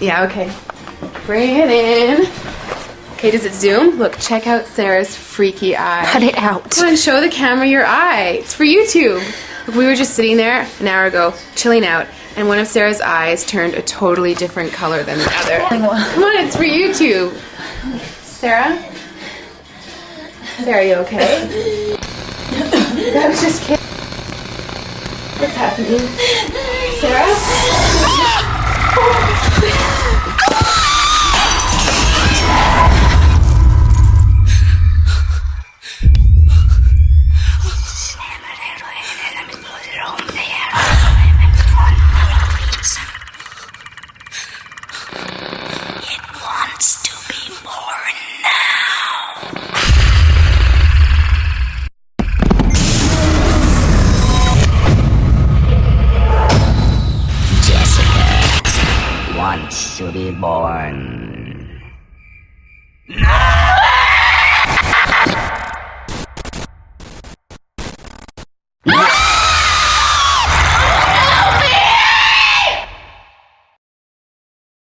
Yeah, okay. Bring it in. Okay, does it zoom? Look, check out Sarah's freaky eye. Cut it out. Come on, show the camera your eye. It's for YouTube. Look, we were just sitting there an hour ago, chilling out, and one of Sarah's eyes turned a totally different color than the other. Come on, it's for YouTube. Sarah? Sarah, you okay? I was just kidding. What's happening? Sarah? Wants to be born.